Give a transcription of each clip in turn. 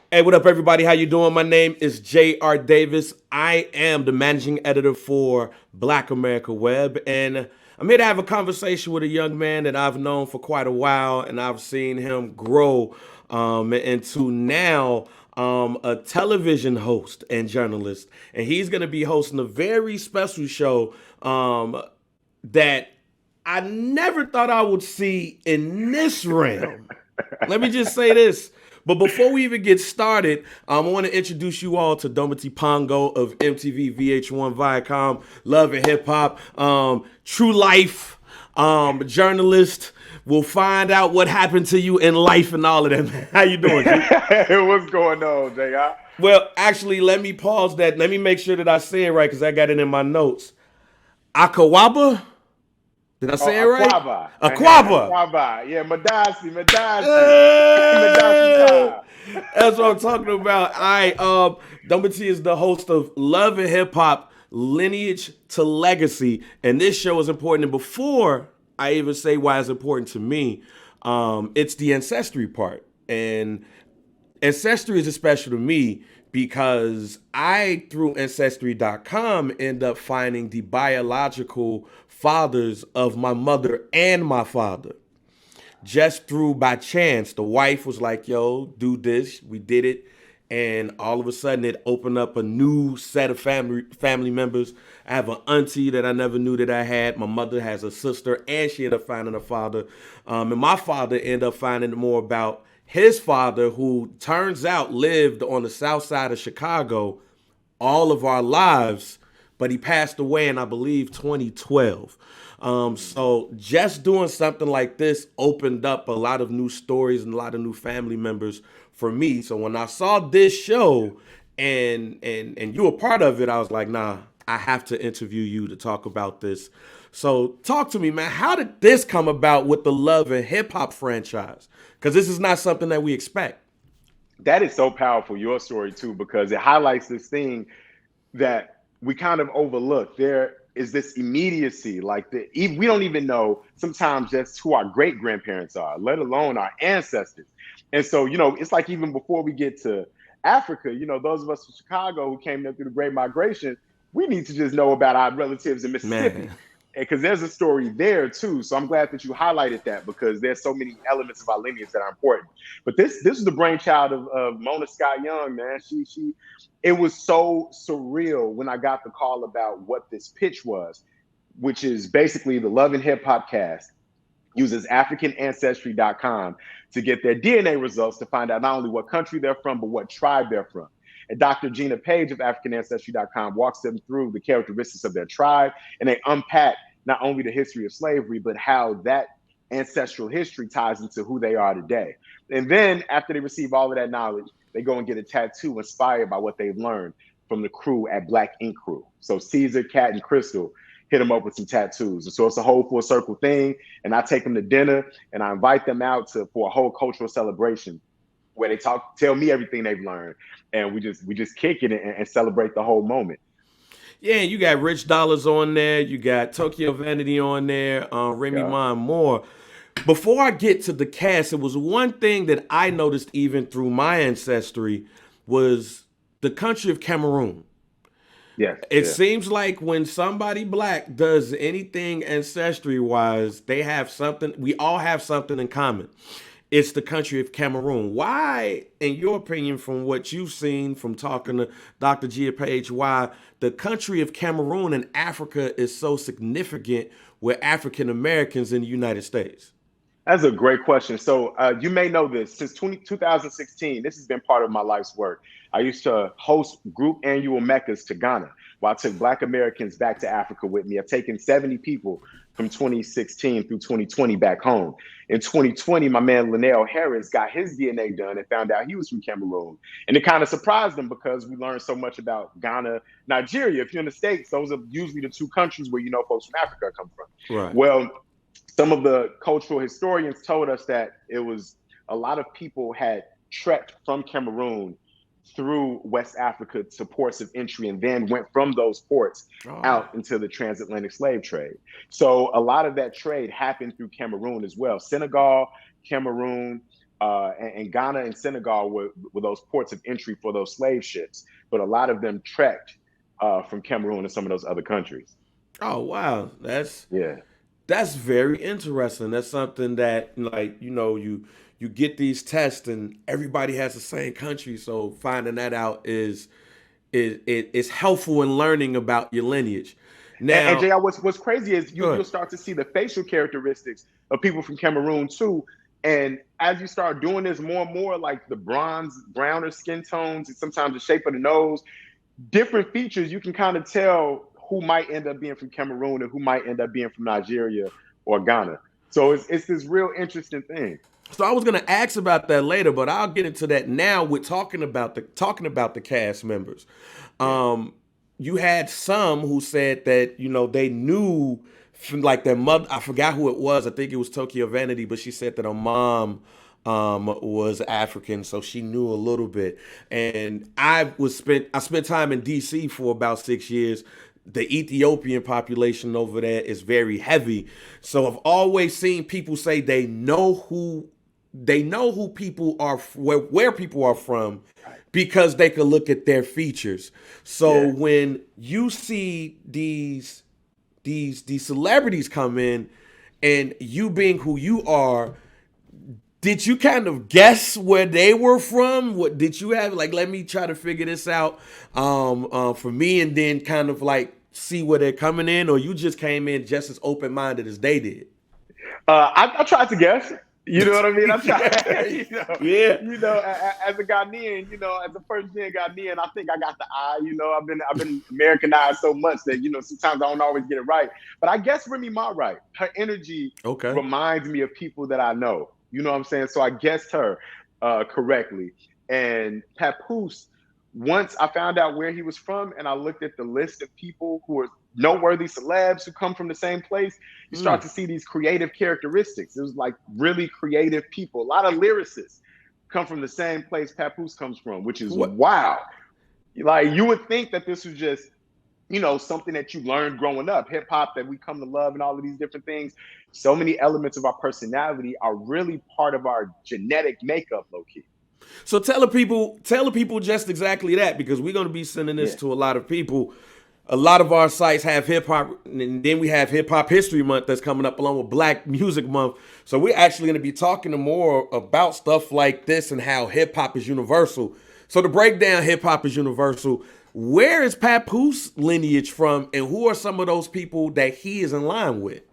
Hey, what up, everybody? How you doing? My name is J.R. Davis. I am the managing editor for Black America Web, and I'm here to have a conversation with a young man that I've known for quite a while, and I've seen him grow into now a television host and journalist, and he's going to be hosting a very special show that I never thought I would see in this realm. Let me just say this. But before we even get started, I want to introduce you all to Dometi Pongo of MTV, VH1, Viacom, Love and Hip Hop, True Life, journalist. We'll find out what happened to you in life and all of that. Man. How you doing, G? What's going on, Jay? Well, actually, let me pause that. Let me make sure that I say it right because I got it in my notes. Akawaba? Did I Oh, say it right? Aquaba. Aquaba. Aquaba. Yeah, Madasi. Madasi Hey! time. That's what I'm talking about. Dometi is the host of Love and Hip Hop, Lineage to Legacy, and this show is important. And before I even say why it's important to me, it's the ancestry part. And Ancestry is special to me because I, through Ancestry.com, end up finding the biological fathers of my mother and my father. Just through by chance, the wife was like, yo, do this. We did it. And all of a sudden, it opened up a new set of family members. I have an auntie that I never knew that I had. My mother has a sister, and she ended up finding a father. And my father ended up finding more about his father, who turns out lived on the south side of Chicago all of our lives, but he passed away in, I believe, 2012. So just doing something like this opened up a lot of new stories and a lot of new family members for me. So when I saw this show and you were part of it, I was like, nah, I have to interview you to talk about this. So talk to me, man. How did this come about with the Love and Hip Hop franchise? Because this is not something that we expect. That is so powerful, your story too, because it highlights this thing that we kind of overlook. There is this immediacy, we don't even know sometimes just who our great grandparents are, let alone our ancestors. And so, it's like even before we get to Africa, those of us from Chicago who came there through the Great Migration, we need to just know about our relatives in Man. Mississippi. Because there's a story there too. So I'm glad that you highlighted that because there's so many elements of our lineage that are important. But this is the brainchild of Mona Scott Young, man. She it was so surreal when I got the call about what this pitch was, which is basically the Love and Hip Hop cast uses AfricanAncestry.com to get their DNA results to find out not only what country they're from, but what tribe they're from. And Dr. Gina Paige of AfricanAncestry.com walks them through the characteristics of their tribe, and they unpack not only the history of slavery, but how that ancestral history ties into who they are today. And then after they receive all of that knowledge, they go and get a tattoo inspired by what they've learned from the crew at Black Ink Crew. So Ceaser, Kat, and Krystal hit them up with some tattoos. And so it's a whole full circle thing. And I take them to dinner and I invite them out for a whole cultural celebration where they tell me everything they've learned. And we just kick it and celebrate the whole moment. Yeah, you got Rich Dollaz on there. You got Tokyo Vanity on there, Remy Yeah. Ma and more. Before I get to the cast, it was one thing that I noticed even through my ancestry was the country of Cameroon. Yes. It Yeah. seems like when somebody black does anything ancestry wise, they have something. We all have something in common. It's the country of Cameroon. Why, in your opinion, from what you've seen from talking to Dr. Gina Paige, why the country of Cameroon in Africa is so significant with African Americans in the United States? That's a great question. So you may know this since 2016, this has been part of my life's work. I used to host group annual Meccas to Ghana, where I took Black Americans back to Africa with me. I've taken 70 people from 2016 through 2020 back home. In 2020, my man Linnell Harris got his DNA done and found out he was from Cameroon. And it kind of surprised him because we learned so much about Ghana, Nigeria. If you're in the States, those are usually the two countries where folks from Africa come from. Right. Well, some of the cultural historians told us that it was a lot of people had trekked from Cameroon through West Africa to ports of entry and then went from those ports Oh. out into the transatlantic slave trade. So a lot of that trade happened through Cameroon as well. Senegal, Cameroon, and Ghana and Senegal were those ports of entry for those slave ships, but a lot of them trekked from Cameroon and some of those other countries. Oh wow, Yeah. that's very interesting. That's something that, like, you get these tests and everybody has the same country, so finding that out is helpful in learning about your lineage. And Now, JR, what's crazy is go you'll ahead. start to see the facial characteristics of people from Cameroon too. And as you start doing this more and more, like the browner skin tones, and sometimes the shape of the nose, different features, you can kind of tell who might end up being from Cameroon and who might end up being from Nigeria or Ghana. So it's this real interesting thing. So I was gonna ask about that later, but I'll get into that now with talking about the cast members. Yeah. You had some who said that they knew from like their mother. I forgot who it was. I think it was Tokyo Vanity, but she said that her mom was African, so she knew a little bit. And I spent time in D.C. for about 6 years. The Ethiopian population over there is very heavy, so I've always seen people say they know who people are, where people are from, because they could look at their features. So Yeah. when you see these celebrities come in, and you being who you are, did you kind of guess where they were from? What did you have, like, let me try to figure this out for me, and then kind of like see where they're coming in, or you just came in just as open-minded as they did? I tried to guess. You know what I mean? I tried. Yeah. As a Ghanaian, as a first-gen Ghanaian, I think I got the eye. I've been Americanized so much that sometimes I don't always get it right. But I guess Remy Ma right. Her energy Okay. reminds me of people that I know. You know what I'm saying? So I guessed her correctly. And Papoose, once I found out where he was from, and I looked at the list of people who are noteworthy celebs who come from the same place, you start to see these creative characteristics. It was like really creative people. A lot of lyricists come from the same place Papoose comes from, which is What? wow. Like you would think that this was just, something that you learned growing up, hip hop that we come to love and all of these different things. So many elements of our personality are really part of our genetic makeup, low key. So tell the people just exactly that, because we're going to be sending this Yeah. to a lot of people. A lot of our sites have hip hop, and then we have Hip Hop History Month that's coming up along with Black Music Month. So we're actually going to be talking to more about stuff like this and how hip hop is universal. So to break down hip hop is universal, where is Papoose lineage from, and who are some of those people that he is in line with?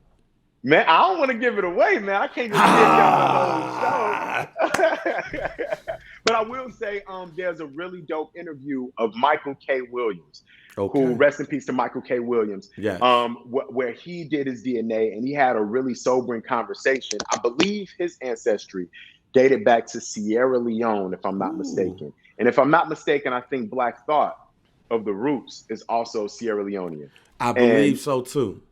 Man, I don't want to give it away, man. I can't just give y'all the whole show. But I will say, there's a really dope interview of Michael K. Williams, who, Okay. rest in peace to Michael K. Williams, Yes. where he did his DNA and he had a really sobering conversation. I believe his ancestry dated back to Sierra Leone, if I'm not Ooh. mistaken. And if I'm not mistaken, I think Black Thought of the Roots is also Sierra Leonean. I And believe so too.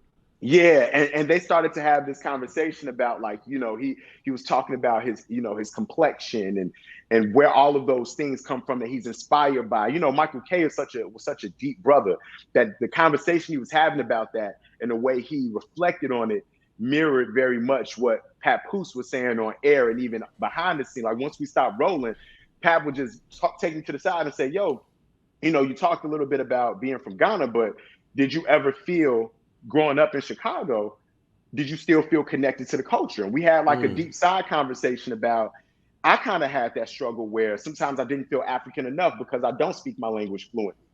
yeah, and they started to have this conversation about, like, he was talking about his complexion and where all of those things come from that he's inspired by. Michael K was such a deep brother that the conversation he was having about that and the way he reflected on it mirrored very much what Papoose was saying on air and even behind the scene. Like once we stopped rolling, Pap would just take me to the side and say, "Yo, you talked a little bit about being from Ghana, but did you ever feel growing up in Chicago, did you still feel connected to the culture?" And we had like a deep side conversation about, I kind of had that struggle where sometimes I didn't feel African enough because I don't speak my language fluently.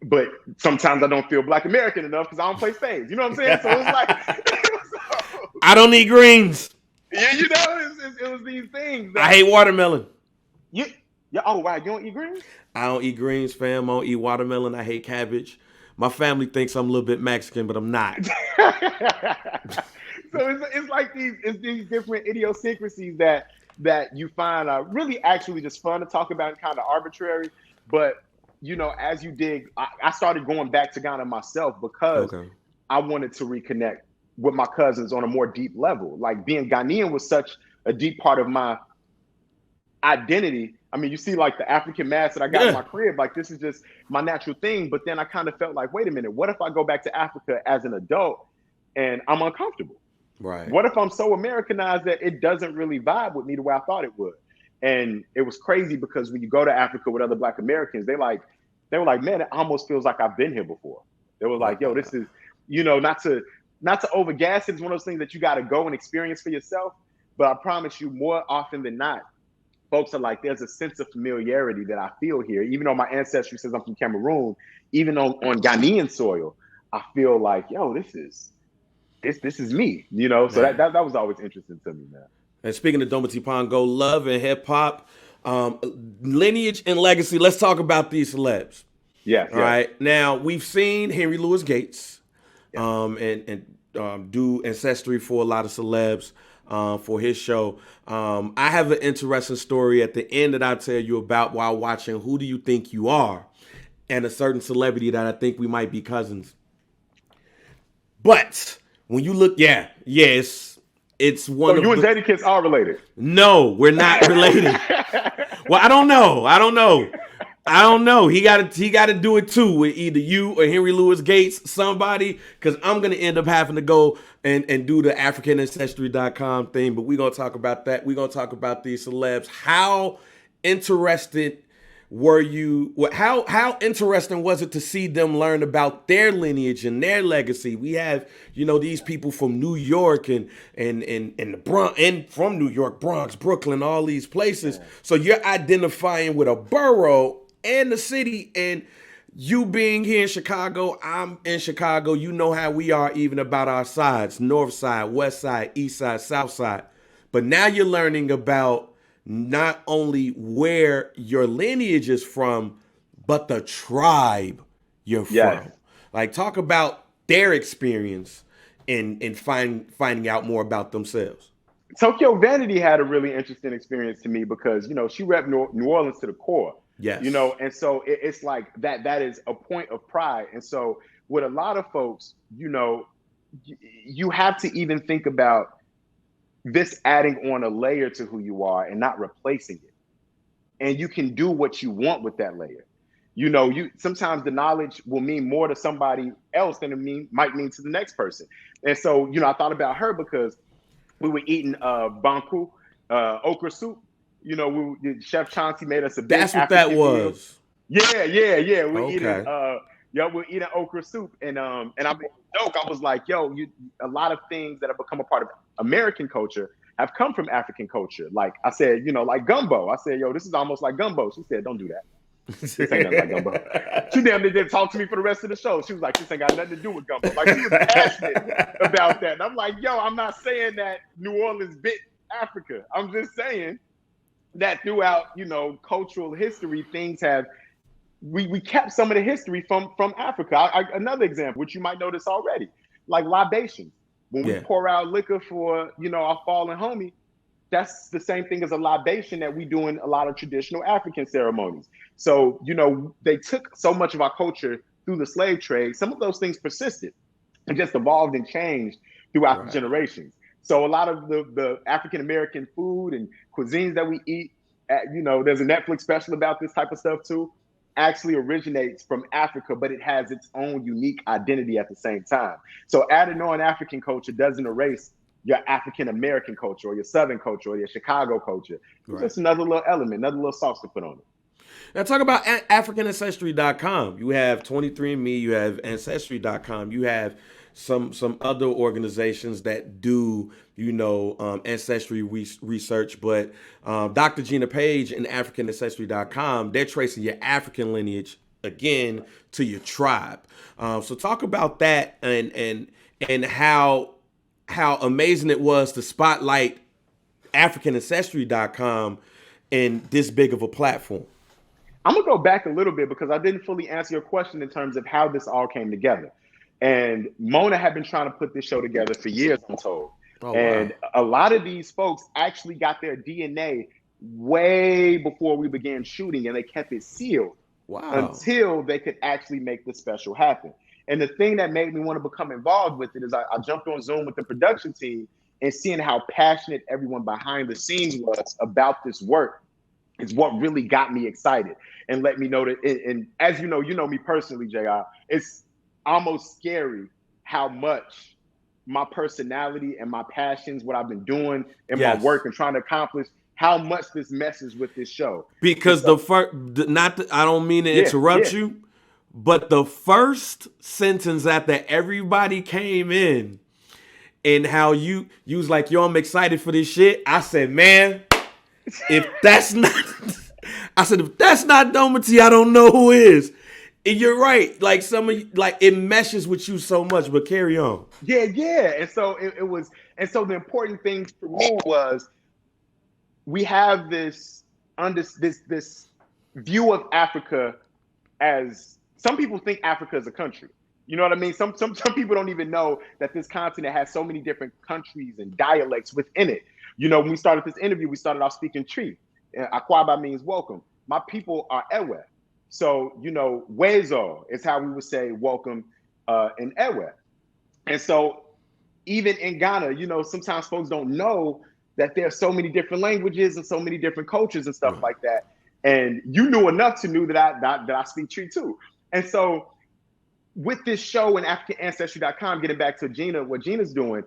But sometimes I don't feel Black American enough because I don't play spades. You know what I'm saying? So it was like, I don't eat greens. yeah, it was these things I that hate watermelon. you, yeah. Oh wow, you don't eat greens? I don't eat greens, fam. I don't eat watermelon. I hate cabbage. My family thinks I'm a little bit Mexican, but I'm not. So it's like these different idiosyncrasies that you find are really actually just fun to talk about and kind of arbitrary. But as you dig, I started going back to Ghana myself because Okay. I wanted to reconnect with my cousins on a more deep level. Like being Ghanaian was such a deep part of my identity. I mean, you see like the African mask that I got in Yeah. my crib, like this is just my natural thing. But then I kind of felt like, wait a minute, what if I go back to Africa as an adult and I'm uncomfortable? Right. What if I'm so Americanized that it doesn't really vibe with me the way I thought it would? And it was crazy because when you go to Africa with other Black Americans, they were like, man, it almost feels like I've been here before. They were like, yo, this is, not to overgas it. It's one of those things that you got to go and experience for yourself. But I promise you, more often than not, folks are like, there's a sense of familiarity that I feel here. Even though my ancestry says I'm from Cameroon, even on Ghanaian soil, I feel like, yo, this is me, So that was always interesting to me, man. And speaking of Dometi Pongo, love and hip hop, lineage and legacy. Let's talk about these celebs. Yes. All right. Now we've seen Henry Louis Gates, do ancestry for a lot of celebs, for his show. I have an interesting story at the end that I'll tell you about while watching Who Do You Think You Are, and a certain celebrity that I think we might be cousins. But when you look, it's one so of you and Zadie Kids are related? No, we're not related. Well, I don't know. He got to do it too with either you or Henry Louis Gates, somebody, because I'm gonna end up having to go and do the African Ancestry.com thing. But we're gonna talk about that. We're gonna talk about these celebs. How interested were you? How interesting was it to see them learn about their lineage and their legacy? We have, these people from New York and the Bronx, and from New York, Bronx, Brooklyn, all these places. So you're identifying with a borough and the city, and you being here in Chicago, I'm in Chicago. You know how we are even about our sides: north side, west side, east side, south side. But now you're learning about not only where your lineage is from, but the tribe you're from. Like, talk about their experience in finding out more about themselves. Tokyo Vanity had a really interesting experience to me because, she repped New Orleans to the core. Yes. And so it's like that is a point of pride. And so with a lot of folks, you have to even think about this adding on a layer to who you are and not replacing it. And you can do what you want with that layer. You sometimes the knowledge will mean more to somebody else than it might mean to the next person. And so, I thought about her because we were eating banku, okra soup. Chef Chauncey made us a big That's what African that was. Meal. Yeah. We're eating okra soup, and I made a joke. I was like, yo, a lot of things that have become a part of American culture have come from African culture. Like I said, like gumbo. I said, yo, this is almost like gumbo. She said, don't do that. This ain't nothing like gumbo. She damn near didn't talk to me for the rest of the show. She was like, this ain't got nothing to do with gumbo. Like, she was passionate about that. And I'm like, yo, I'm not saying that New Orleans bit Africa. I'm just saying that throughout, cultural history, things have, we kept some of the history from Africa. Another example, which you might notice already, like libations. When we pour out liquor for, our fallen homie, that's the same thing as a libation that we do in a lot of traditional African ceremonies. So, they took so much of our culture through the slave trade. Some of those things persisted and just evolved and changed throughout the generations. So a lot of the African-American food and cuisines that we eat, there's a Netflix special about this type of stuff too, actually originates from Africa, but it has its own unique identity at the same time. So adding on African culture doesn't erase your African-American culture or your Southern culture or your Chicago culture. It's just another little element, another little sauce to put on it. Now talk about AfricanAncestry.com. You have 23andMe, you have Ancestry.com, you have some other organizations that do, ancestry research, but Dr. Gina Paige and AfricanAncestry.com, they're tracing your African lineage again to your tribe. So talk about that and how amazing it was to spotlight AfricanAncestry.com in this big of a platform. I'm going to go back a little bit because I didn't fully answer your question in terms of how this all came together. And Mona had been trying to put this show together for years, I'm told. And a lot of these folks actually got their DNA way before we began shooting, and they kept it sealed until they could actually make the special happen. And the thing that made me want to become involved with it is I jumped on Zoom with the production team, and seeing how passionate everyone behind the scenes was about this work is what really got me excited and let me know that, and as you know me personally, JR, it's almost scary how much my personality and my passions, what I've been doing in my work and trying to accomplish, how much this messes with this show. Because so, I don't mean to interrupt yeah. you, but the first sentence after everybody came in and how you was like, yo, I'm excited for this shit. I said, man, if that's not, I said, if that's not Dometi, I don't know who is. And you're right. Like some of you, like it meshes with you so much, but carry on. Yeah. And so it was, and so the important thing for me was we have this view of Africa as some people think Africa is a country. You know what I mean? Some people don't even know that this continent has so many different countries and dialects within it. You know, when we started this interview, we started off speaking Tree. Akwaba means welcome. My people are Ewe. So, you know, Wezo is how we would say welcome in Ewe. And so even in Ghana, you know, sometimes folks don't know that there are so many different languages and so many different cultures and stuff like that. And you knew enough to know that I speak Tree too. And so with this show and AfricanAncestry.com, getting back to Gina, what Gina's doing,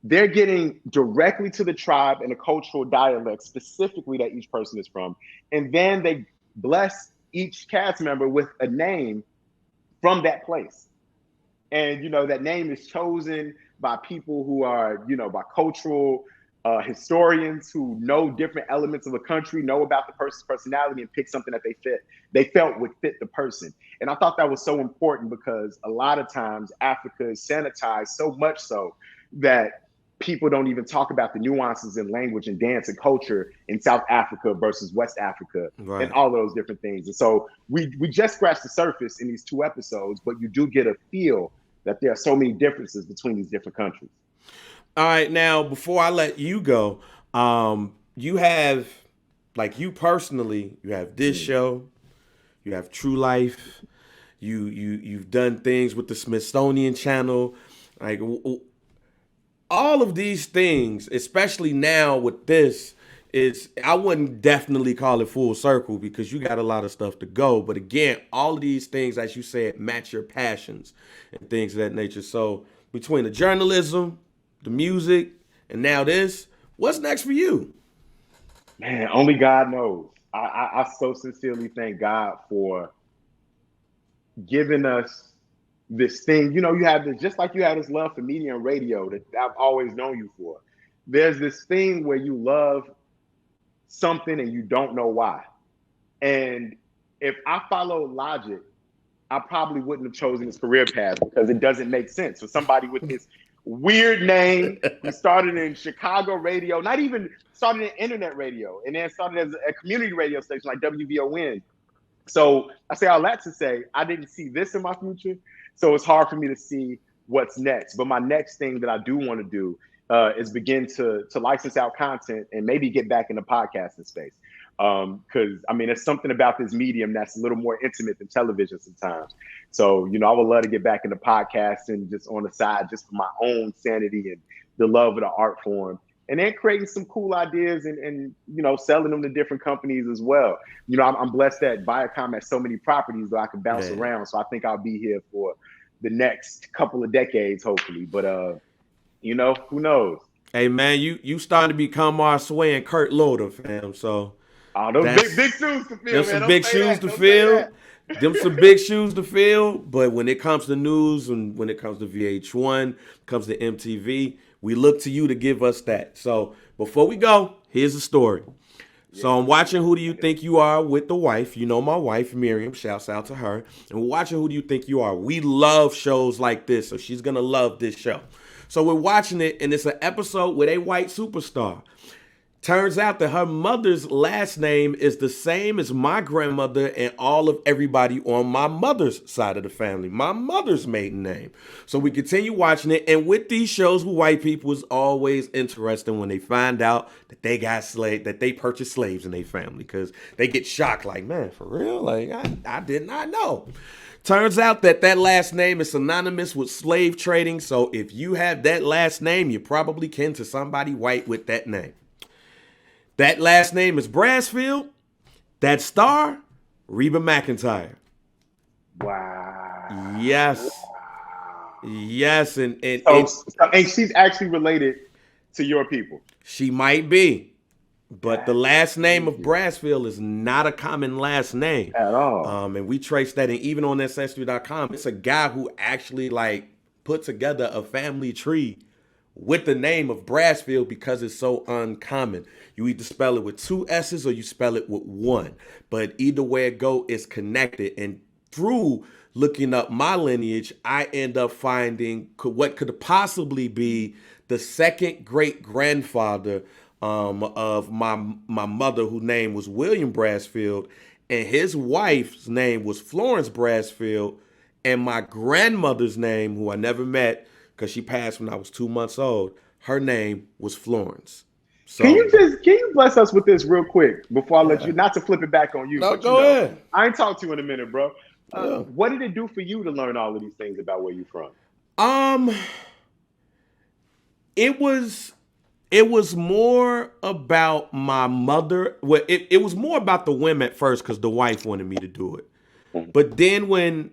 they're getting directly to the tribe and the cultural dialect specifically that each person is from. And then they bless each cast member with a name from that place. And, you know, that name is chosen by people who are, you know, by cultural historians who know different elements of a country, know about the person's personality and pick something that they felt would fit the person. And I thought that was so important because a lot of times Africa is sanitized so much so that people don't even talk about the nuances in language and dance and culture in South Africa versus West Africa and all those different things. And so we just scratched the surface in these 2 episodes, but you do get a feel that there are so many differences between these different countries. All right, now before I let you go, you have, like you personally, you have this show, you have True Life, you've done things with the Smithsonian Channel, like all of these things, especially now with this, I wouldn't definitely call it full circle because you got a lot of stuff to go. But again, all of these things, as you said, match your passions and things of that nature. So between the journalism, the music, and now this, what's next for you? Man, only God knows. I so sincerely thank God for giving us this thing. You know, you have this, just like you have this love for media and radio that I've always known you for. There's this thing where you love something and you don't know why. And if I followed logic, I probably wouldn't have chosen this career path because it doesn't make sense for somebody with this weird name who started in Chicago radio, not even started in internet radio, and then started as a community radio station like WVON. So I say all that to say I didn't see this in my future, so it's hard for me to see what's next. But my next thing that I do want to do is begin to license out content and maybe get back in the podcasting space. Because I mean, there's something about this medium that's a little more intimate than television sometimes. So, you know, I would love to get back into podcasting just on the side, just for my own sanity and the love of the art form. And then creating some cool ideas and you know, selling them to different companies as well. You know, I'm blessed that Viacom has so many properties that I can bounce around. So I think I'll be here for the next couple of decades, hopefully. But you know, who knows? Hey man, you starting to become our Sway and Kurt Loder, fam. So those big shoes to fill, man. Some big shoes to fill. Them some big shoes to fill. But when it comes to news and when it comes to VH1, comes to MTV, we look to you to give us that. So before we go, here's the story. So I'm watching Who Do You Think You Are with the wife. You know my wife, Miriam. Shouts out to her. And we're watching Who Do You Think You Are. We love shows like this, so she's going to love this show. So we're watching it, and it's an episode with a white superstar. Turns out that her mother's last name is the same as my grandmother and all of everybody on my mother's side of the family, my mother's maiden name. So we continue watching it. And with these shows with white people, it's always interesting when they find out that they got that they purchased slaves in their family, because they get shocked like, man, for real? Like, I did not know. Turns out that last name is synonymous with slave trading. So if you have that last name, you're probably kin to somebody white with that name. That last name is Brassfield. That star, Reba McEntire. Wow. Yes. Yes. And she's actually related to your people. She might be. But the That's last name of crazy. Brassfield is not a common last name. At all. And we trace that, and even on Ancestry.com, it's a guy who actually like put together a family tree with the name of Brassfield because it's so uncommon. You either spell it with two S's or you spell it with one. But either way it go, it's connected. And through looking up my lineage, I end up finding what could possibly be the second great grandfather of my mother, whose name was William Brassfield, and his wife's name was Florence Brassfield, and my grandmother's name, who I never met because she passed when I was 2 months old, her name was Florence. So Can you bless us with this real quick before I let you, not to flip it back on you, no, but go ahead. I ain't talked to you in a minute, bro. Yeah. What did it do for you to learn all of these things about where you from? It was more about my mother. Well, it was more about the women at first because the wife wanted me to do it. But then when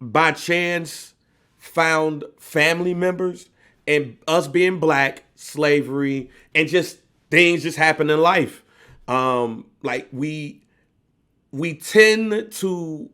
by chance found family members and us being black, slavery, and just things just happen in life. Like we tend to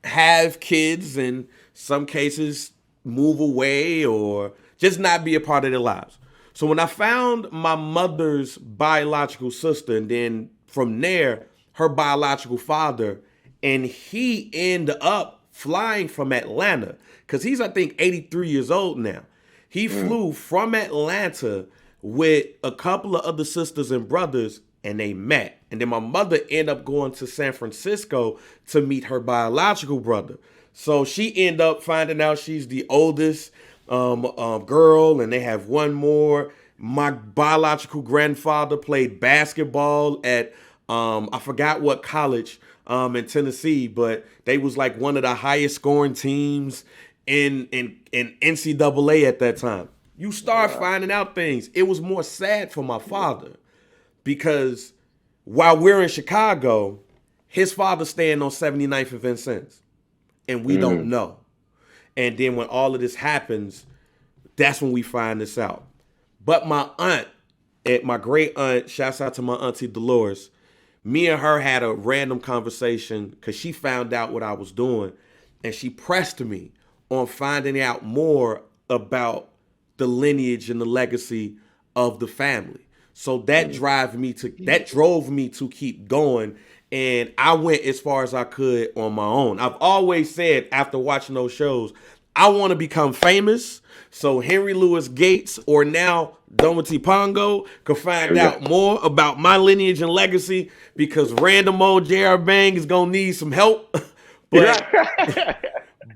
have kids in some cases move away or just not be a part of their lives. So when I found my mother's biological sister, and then from there, her biological father, and he ended up flying from Atlanta because he's, I think, 83 years old now. He flew from Atlanta with a couple of other sisters and brothers, and they met. And then my mother ended up going to San Francisco to meet her biological brother. So she ended up finding out she's the oldest girl, and they have one more. My biological grandfather played basketball at I forgot what college in Tennessee, but they was like one of the highest scoring teams in NCAA at that time. You start finding out things. It was more sad for my father because while we're in Chicago, his father's staying on 79th and Vincennes, and we don't know. And then when all of this happens, that's when we find this out. But my aunt, my great aunt, shouts out to my auntie Dolores, me and her had a random conversation because she found out what I was doing, and she pressed me on finding out more about the lineage and the legacy of the family. So that drove me to keep going. And I went as far as I could on my own. I've always said after watching those shows, I want to become famous so Henry Louis Gates or now Dometi Pongo could find out more about my lineage and legacy because random old J.R. Bang is going to need some help.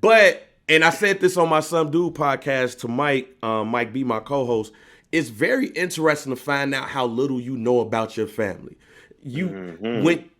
But, and I said this on my Some Dude podcast to Mike, Mike B, my co-host, it's very interesting to find out how little you know about your family. When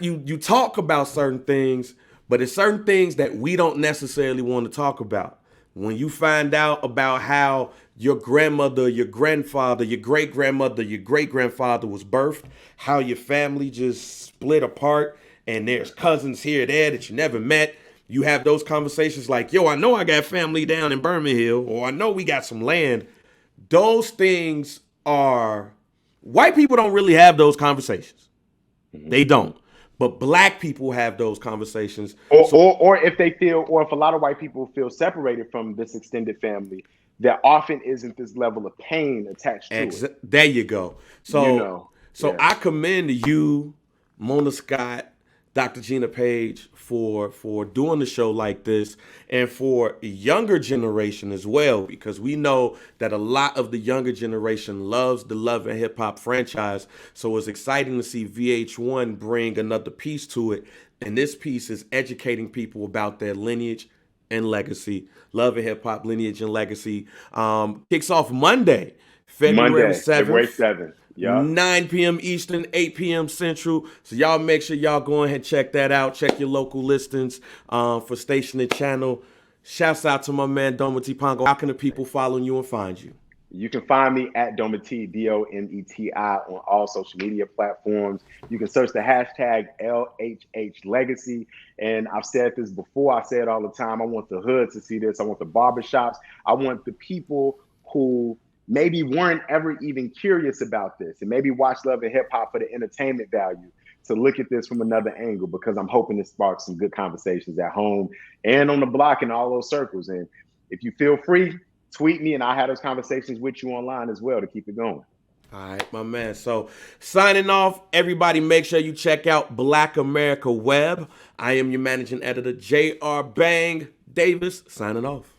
you talk about certain things, but it's certain things that we don't necessarily want to talk about. When you find out about how your grandmother, your grandfather, your great-grandmother, your great-grandfather was birthed, how your family just split apart, and there's cousins here and there that you never met, you have those conversations like, yo, I know I got family down in Birmingham, or I know we got some land. Those things are, white people don't really have those conversations. They don't. But black people have those conversations. Or if they feel, or if a lot of white people feel separated from this extended family, there often isn't this level of pain attached to it. There you go. So, I commend you, Mona Scott, Dr. Gina Paige for doing the show like this, and for a younger generation as well, because we know that a lot of the younger generation loves the Love and Hip Hop franchise. So it's exciting to see VH1 bring another piece to it. And this piece is educating people about their lineage and legacy. Love and Hip Hop, Lineage and Legacy kicks off Monday, February 7th. February 7th. Yeah. 9 p.m. Eastern, 8 p.m. Central. So y'all make sure y'all go ahead and check that out. Check your local listings for station and channel. Shouts out to my man Dometi Pongo. How can the people follow you and find you? You can find me at Dometi, Dometi, on all social media platforms. You can search the hashtag LHH Legacy. And I've said this before. I say it all the time. I want the hood to see this. I want the barbershops. I want the people who maybe weren't ever even curious about this, and maybe watch Love and Hip Hop for the entertainment value, to look at this from another angle, because I'm hoping to spark some good conversations at home and on the block in all those circles. And if you feel free, tweet me and I'll have those conversations with you online as well to keep it going. All right, my man. So signing off, everybody make sure you check out Black America Web. I am your managing editor, J.R. Bang Davis, signing off.